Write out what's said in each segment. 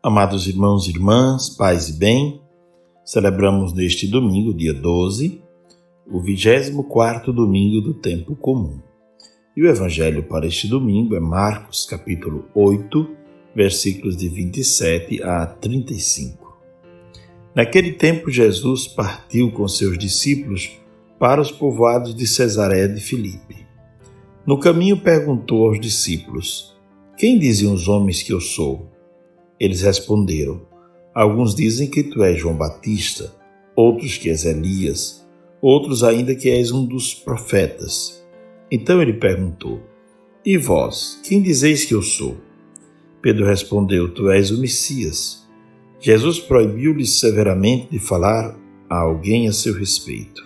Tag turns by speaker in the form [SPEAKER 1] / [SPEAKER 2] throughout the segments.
[SPEAKER 1] Amados irmãos e irmãs, paz e bem, celebramos neste domingo, dia 12, o 24º domingo do tempo comum. E o evangelho para este domingo é Marcos, capítulo 8, versículos de 27 a 35. Naquele tempo, Jesus partiu com seus discípulos para os povoados de Cesareia de Filipe. No caminho perguntou aos discípulos: "Quem dizem os homens que eu sou?" Eles responderam: "Alguns dizem que tu és João Batista, outros que és Elias, outros ainda que és um dos profetas." Então ele perguntou: "E vós, quem dizeis que eu sou?" Pedro respondeu: "Tu és o Messias." Jesus proibiu-lhes severamente de falar a alguém a seu respeito.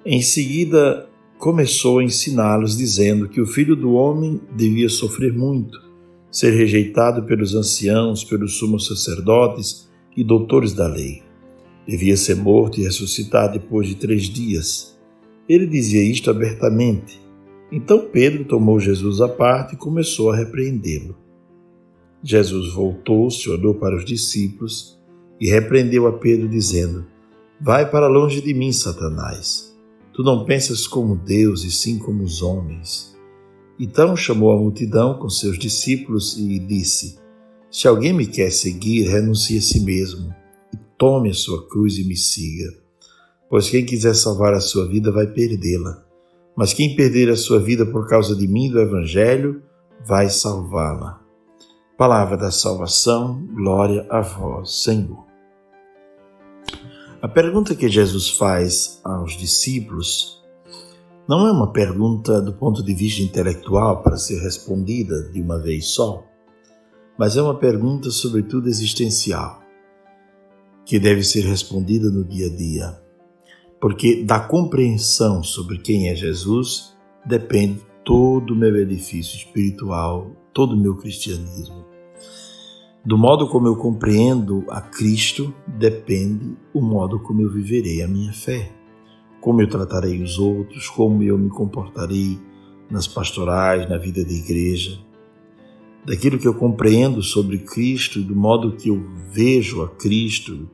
[SPEAKER 1] Em seguida, começou a ensiná-los, dizendo que o Filho do Homem devia sofrer muito, ser rejeitado pelos anciãos, pelos sumos sacerdotes e doutores da lei. Devia ser morto e ressuscitar depois de 3 dias. Ele dizia isto abertamente. Então Pedro tomou Jesus à parte e começou a repreendê-lo. Jesus voltou-se, olhou para os discípulos e repreendeu a Pedro, dizendo: "Vai para longe de mim, Satanás. Tu não pensas como Deus, e sim como os homens." Então chamou a multidão com seus discípulos e disse: "Se alguém me quer seguir, renuncie a si mesmo e tome a sua cruz e me siga. Pois quem quiser salvar a sua vida vai perdê-la. Mas quem perder a sua vida por causa de mim e do Evangelho, vai salvá-la." Palavra da salvação, glória a vós, Senhor. A pergunta que Jesus faz aos discípulos não é uma pergunta do ponto de vista intelectual para ser respondida de uma vez só, mas é uma pergunta sobretudo existencial, que deve ser respondida no dia a dia, porque da compreensão sobre quem é Jesus depende todo o meu edifício espiritual, todo o meu cristianismo. Do modo como eu compreendo a Cristo depende o modo como eu viverei a minha fé, como eu tratarei os outros, como eu me comportarei nas pastorais, na vida de igreja. Daquilo que eu compreendo sobre Cristo e do modo que eu vejo a Cristo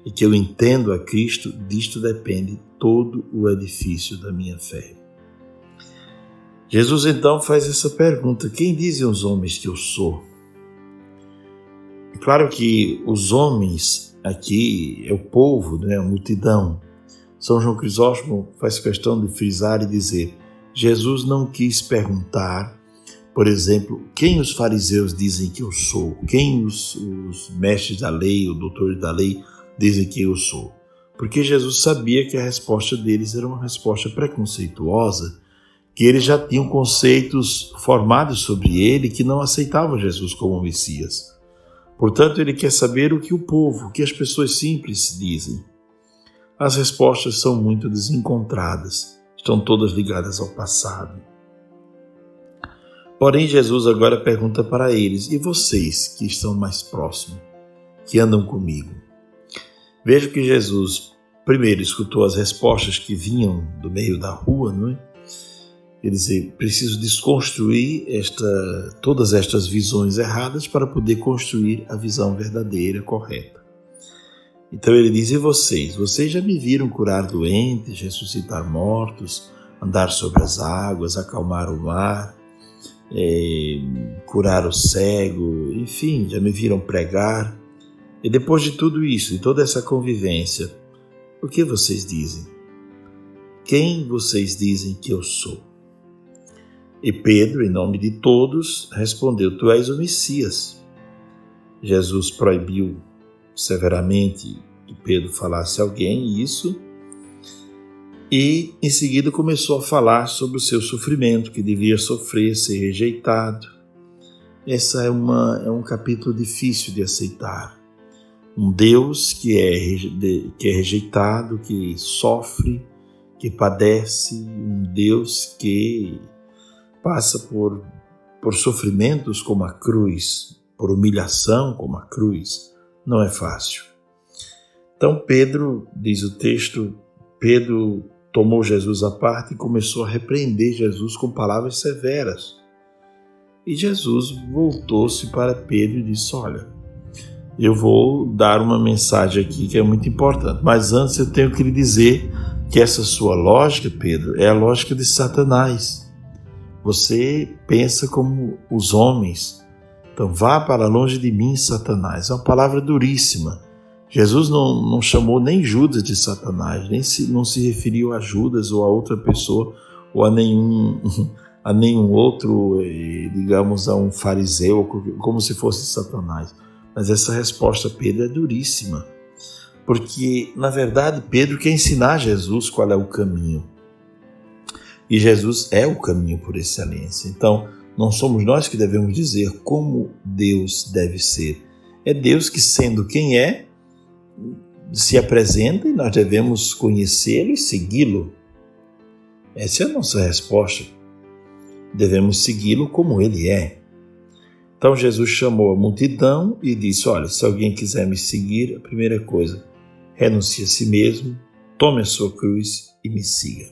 [SPEAKER 1] e que eu entendo a Cristo, disto depende todo o edifício da minha fé. Jesus então faz essa pergunta: quem dizem os homens que eu sou? É claro que os homens aqui é o povo, a multidão. São João Crisóstomo faz questão de frisar e dizer: Jesus não quis perguntar, por exemplo, quem os fariseus dizem que eu sou, quem os mestres da lei, os doutores da lei dizem que eu sou. Porque Jesus sabia que a resposta deles era uma resposta preconceituosa, que eles já tinham conceitos formados sobre ele que não aceitavam Jesus como Messias. Portanto, ele quer saber o que o povo, o que as pessoas simples dizem. As respostas são muito desencontradas, estão todas ligadas ao passado. Porém, Jesus agora pergunta para eles: e vocês que estão mais próximos, que andam comigo? Veja que Jesus primeiro escutou as respostas que vinham do meio da rua, não é? Quer dizer, preciso desconstruir todas estas visões erradas para poder construir a visão verdadeira, correta. Então ele diz: e vocês? Vocês já me viram curar doentes, ressuscitar mortos, andar sobre as águas, acalmar o mar, curar o cego, enfim, já me viram pregar. E depois de tudo isso, de toda essa convivência, o que vocês dizem? Quem vocês dizem que eu sou? E Pedro, em nome de todos, respondeu: tu és o Messias. Jesus proibiu severamente que Pedro falasse a alguém isso, e em seguida começou a falar sobre o seu sofrimento, que devia sofrer, ser rejeitado. Esse é um capítulo difícil de aceitar. Um Deus que é rejeitado, que sofre, que padece, um Deus que passa por sofrimentos como a cruz, por humilhação como a cruz, não é fácil. Então Pedro, diz o texto, Pedro tomou Jesus à parte e começou a repreender Jesus com palavras severas. E Jesus voltou-se para Pedro e disse: olha, eu vou dar uma mensagem aqui que é muito importante. Mas antes eu tenho que lhe dizer que essa sua lógica, Pedro, é a lógica de Satanás. Você pensa como os homens. Então vá para longe de mim, Satanás. É uma palavra duríssima. Jesus não chamou nem Judas de Satanás, não se referiu a Judas ou a outra pessoa ou a nenhum outro, digamos, a um fariseu, como se fosse Satanás. Mas essa resposta, Pedro, é duríssima. Porque, na verdade, Pedro quer ensinar a Jesus qual é o caminho. E Jesus é o caminho por excelência. Então, não somos nós que devemos dizer como Deus deve ser. É Deus que, sendo quem é, se apresenta e nós devemos conhecê-lo e segui-lo. Essa é a nossa resposta. Devemos segui-lo como ele é. Então Jesus chamou a multidão e disse: olha, se alguém quiser me seguir, a primeira coisa, renuncie a si mesmo, tome a sua cruz e me siga.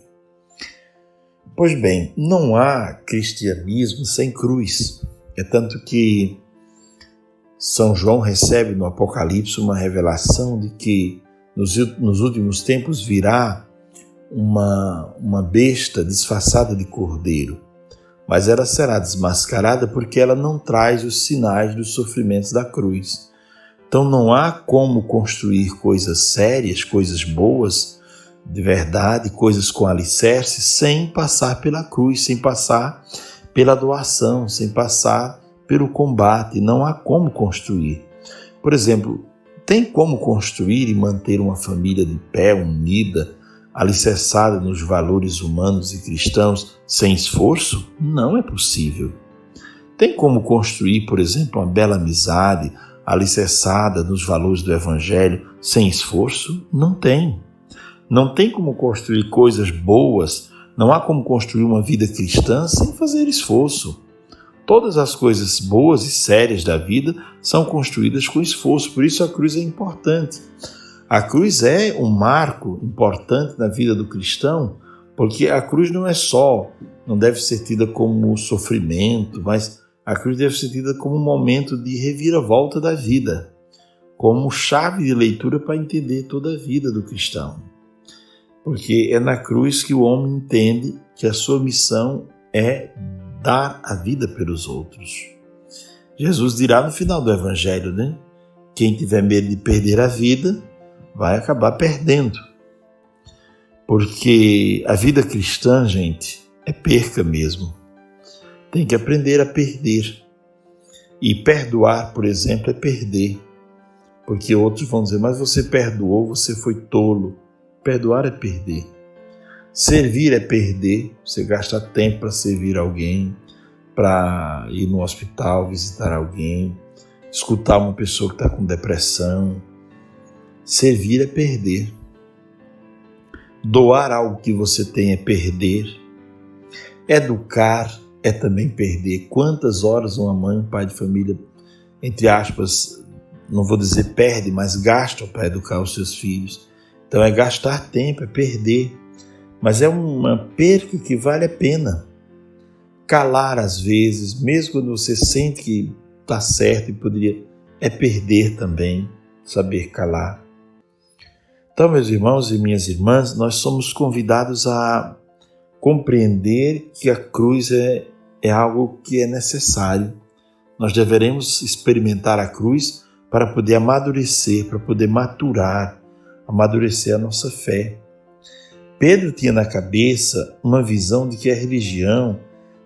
[SPEAKER 1] Pois bem, não há cristianismo sem cruz. É tanto que São João recebe no Apocalipse uma revelação de que nos últimos tempos virá uma besta disfarçada de cordeiro, mas ela será desmascarada porque ela não traz os sinais dos sofrimentos da cruz. Então não há como construir coisas sérias, coisas boas, de verdade, coisas com alicerce, sem passar pela cruz, sem passar pela doação, sem passar pelo combate. Não há como construir. Por exemplo, tem como construir e manter uma família de pé, unida, alicerçada nos valores humanos e cristãos, sem esforço? Não é possível. Tem como construir, por exemplo, uma bela amizade, alicerçada nos valores do Evangelho, sem esforço? Não tem. Não tem como construir coisas boas, não há como construir uma vida cristã sem fazer esforço. Todas as coisas boas e sérias da vida são construídas com esforço, por isso a cruz é importante. A cruz é um marco importante na vida do cristão, porque a cruz não deve ser tida como sofrimento, mas a cruz deve ser tida como um momento de reviravolta da vida, como chave de leitura para entender toda a vida do cristão. Porque é na cruz que o homem entende que a sua missão é dar a vida pelos outros. Jesus dirá no final do Evangelho, né? Quem tiver medo de perder a vida, vai acabar perdendo. Porque a vida cristã, gente, é perca mesmo. Tem que aprender a perder. E perdoar, por exemplo, é perder. Porque outros vão dizer, mas você perdoou, você foi tolo. Perdoar é perder. Servir é perder. Você gasta tempo para servir alguém, para ir no hospital, visitar alguém, escutar uma pessoa que está com depressão. Servir é perder. Doar algo que você tem é perder. Educar é também perder. Quantas horas uma mãe, um pai de família, entre aspas, não vou dizer perde, mas gastam para educar os seus filhos. Então é gastar tempo, é perder. Mas é uma perca que vale a pena. Calar às vezes, mesmo quando você sente que está certo e poderia, é perder também, saber calar. Então, meus irmãos e minhas irmãs, nós somos convidados a compreender que a cruz é algo que é necessário. Nós deveremos experimentar a cruz para poder amadurecer, para poder maturar, amadurecer a nossa fé. Pedro tinha na cabeça uma visão de que a religião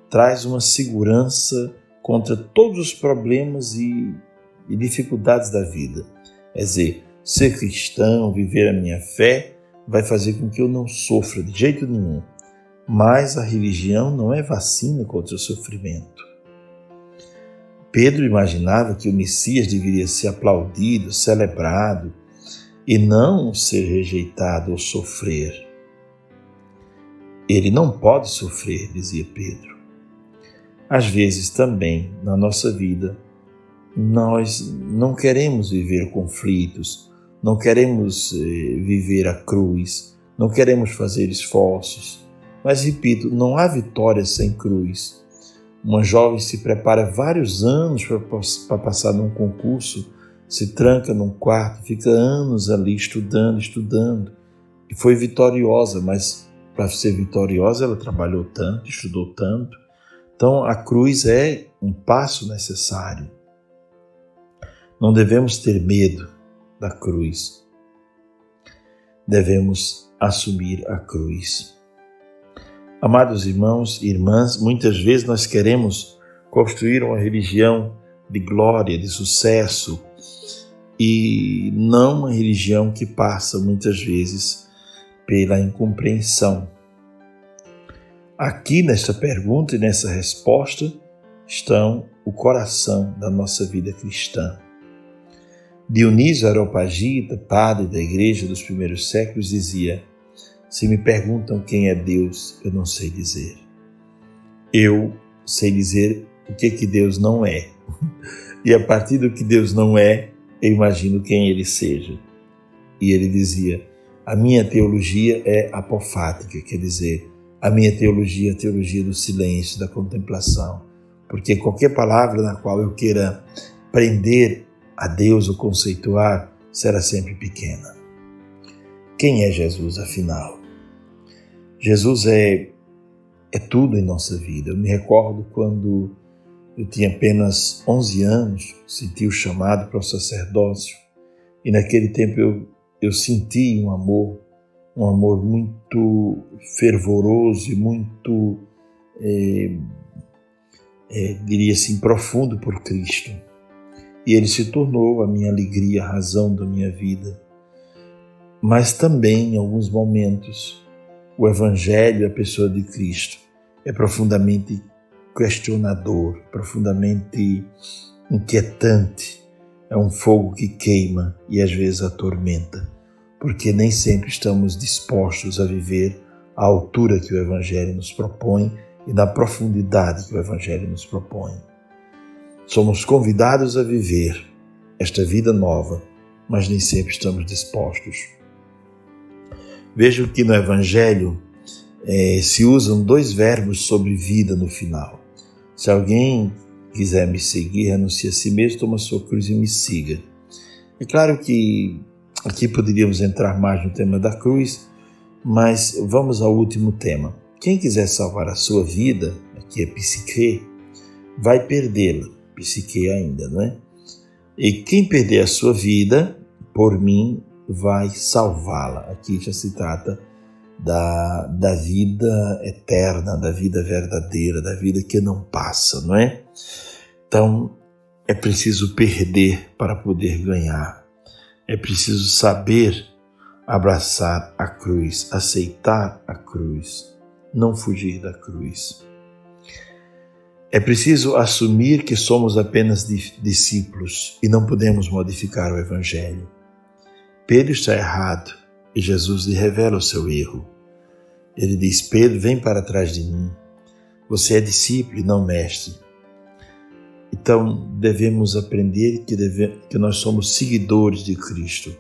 [SPEAKER 1] traz uma segurança contra todos os problemas e dificuldades da vida. Quer dizer, ser cristão, viver a minha fé, vai fazer com que eu não sofra de jeito nenhum. Mas a religião não é vacina contra o sofrimento. Pedro imaginava que o Messias deveria ser aplaudido, celebrado, e não ser rejeitado ou sofrer. Ele não pode sofrer, dizia Pedro. Às vezes também, na nossa vida, nós não queremos viver conflitos, não queremos viver a cruz, não queremos fazer esforços. Mas, repito, não há vitória sem cruz. Uma jovem se prepara vários anos para passar num concurso se tranca num quarto, fica anos ali estudando, e foi vitoriosa, mas para ser vitoriosa ela trabalhou tanto, estudou tanto. Então a cruz é um passo necessário. Não devemos ter medo da cruz. Devemos assumir a cruz. Amados irmãos e irmãs, muitas vezes nós queremos construir uma religião de glória, de sucesso, e não uma religião que passa muitas vezes pela incompreensão. Aqui nesta pergunta e nessa resposta estão o coração da nossa vida cristã. Dionísio Areopagita, padre da igreja dos primeiros séculos, dizia: se me perguntam quem é Deus, eu não sei dizer. Eu sei dizer o que Deus não é. E a partir do que Deus não é, eu imagino quem Ele seja. E ele dizia: a minha teologia é apofática, quer dizer, a minha teologia é a teologia do silêncio, da contemplação. Porque qualquer palavra na qual eu queira prender a Deus ou conceituar será sempre pequena. Quem é Jesus, afinal? Jesus é tudo em nossa vida. Eu me recordo quando eu tinha apenas 11 anos, senti o chamado para o sacerdócio, e naquele tempo eu senti um amor muito fervoroso e muito, diria assim, profundo por Cristo. E Ele se tornou a minha alegria, a razão da minha vida. Mas também, em alguns momentos, o Evangelho, a pessoa de Cristo, é profundamente questionador, profundamente inquietante. É um fogo que queima e às vezes atormenta, porque nem sempre estamos dispostos a viver à altura que o Evangelho nos propõe e na profundidade que o Evangelho nos propõe. Somos convidados a viver esta vida nova, mas nem sempre estamos dispostos. Vejo que no Evangelho se usam 2 verbos sobre vida no final. Se alguém quiser me seguir, renuncie a si mesmo, toma a sua cruz e me siga. É claro que aqui poderíamos entrar mais no tema da cruz, mas vamos ao último tema. Quem quiser salvar a sua vida, aqui é psique, vai perdê-la. Psique ainda, não é? E quem perder a sua vida, por mim, vai salvá-la. Aqui já se trata da vida eterna, da vida verdadeira, da vida que não passa, não é? Então, é preciso perder para poder ganhar. É preciso saber abraçar a cruz, aceitar a cruz, não fugir da cruz. É preciso assumir que somos apenas discípulos e não podemos modificar o Evangelho. Pedro está errado e Jesus lhe revela o seu erro. Ele diz: Pedro, vem para trás de mim. Você é discípulo e não mestre. Então, devemos aprender que nós somos seguidores de Cristo.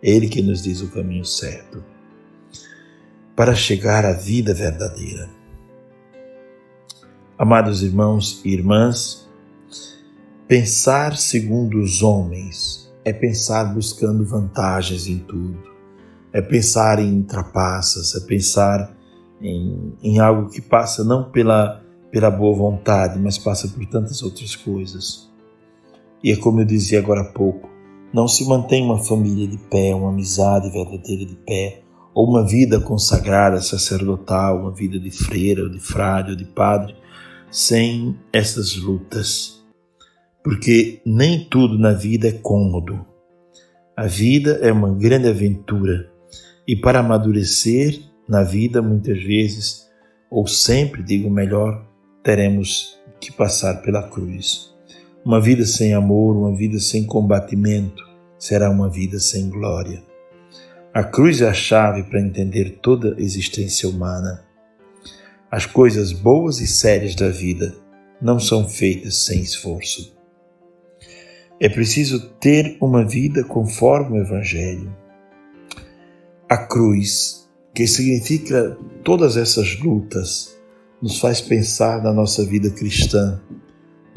[SPEAKER 1] É Ele que nos diz o caminho certo para chegar à vida verdadeira. Amados irmãos e irmãs, pensar segundo os homens é pensar buscando vantagens em tudo, é pensar em trapaças, é pensar em algo que passa não pela boa vontade, mas passa por tantas outras coisas. E é como eu dizia agora há pouco, não se mantém uma família de pé, uma amizade verdadeira de pé, ou uma vida consagrada, sacerdotal, uma vida de freira, ou de frade, ou de padre, sem essas lutas. Porque nem tudo na vida é cômodo. A vida é uma grande aventura e para amadurecer na vida, muitas vezes, ou sempre, digo melhor, teremos que passar pela cruz. Uma vida sem amor, uma vida sem combatimento, será uma vida sem glória. A cruz é a chave para entender toda a existência humana. As coisas boas e sérias da vida não são feitas sem esforço. É preciso ter uma vida conforme o Evangelho. A cruz, que significa todas essas lutas, nos faz pensar na nossa vida cristã.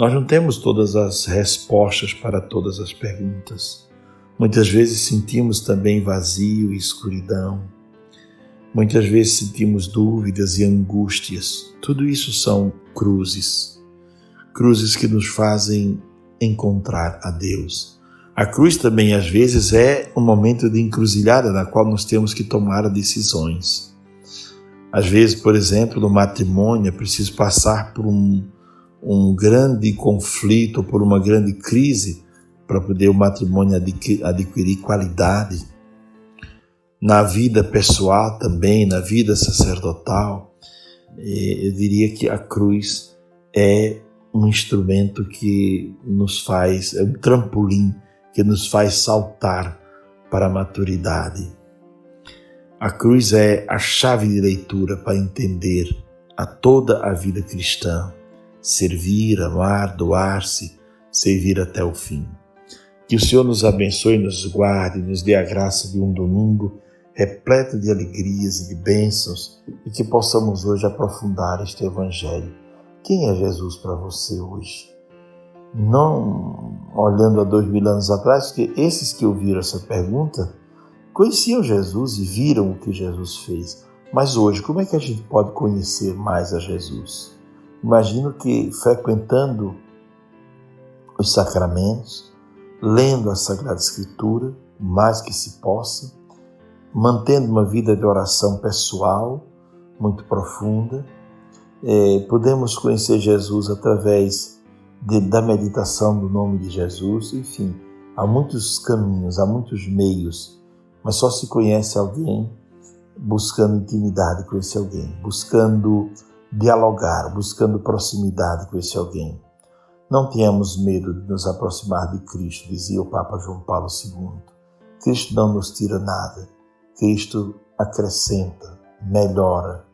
[SPEAKER 1] Nós não temos todas as respostas para todas as perguntas. Muitas vezes sentimos também vazio e escuridão. Muitas vezes sentimos dúvidas e angústias. Tudo isso são cruzes. Cruzes que nos fazem encontrar a Deus. A cruz também, às vezes, é um momento de encruzilhada na qual nós temos que tomar decisões. Às vezes, por exemplo, no matrimônio, é preciso passar por um grande conflito, por uma grande crise, para poder o matrimônio adquirir qualidade. Na vida pessoal também, na vida sacerdotal, eu diria que a cruz é um instrumento que nos faz, é um trampolim que nos faz saltar para a maturidade. A cruz é a chave de leitura para entender a toda a vida cristã, servir, amar, doar-se, servir até o fim. Que o Senhor nos abençoe, nos guarde, nos dê a graça de um domingo repleto de alegrias e de bênçãos e que possamos hoje aprofundar este Evangelho. Quem é Jesus para você hoje? Não olhando há 2000 anos atrás, porque esses que ouviram essa pergunta conheciam Jesus e viram o que Jesus fez. Mas hoje, como é que a gente pode conhecer mais a Jesus? Imagino que frequentando os sacramentos, lendo a Sagrada Escritura, o mais que se possa, mantendo uma vida de oração pessoal, muito profunda, podemos conhecer Jesus através da meditação do nome de Jesus. Enfim, há muitos caminhos, há muitos meios, mas só se conhece alguém buscando intimidade com esse alguém, buscando dialogar, buscando proximidade com esse alguém. Não tenhamos medo de nos aproximar de Cristo, dizia o Papa João Paulo II. Cristo não nos tira nada, Cristo acrescenta, melhora,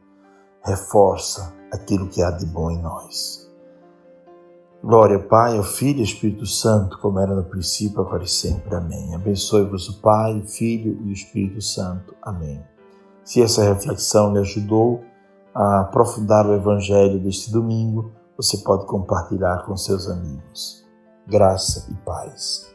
[SPEAKER 1] reforça aquilo que há de bom em nós. Glória ao Pai, ao Filho e ao Espírito Santo, como era no princípio, agora e sempre. Amém. Abençoe-vos o Pai, o Filho e o Espírito Santo. Amém. Se essa reflexão lhe ajudou a aprofundar o Evangelho deste domingo, você pode compartilhar com seus amigos. Graça e paz.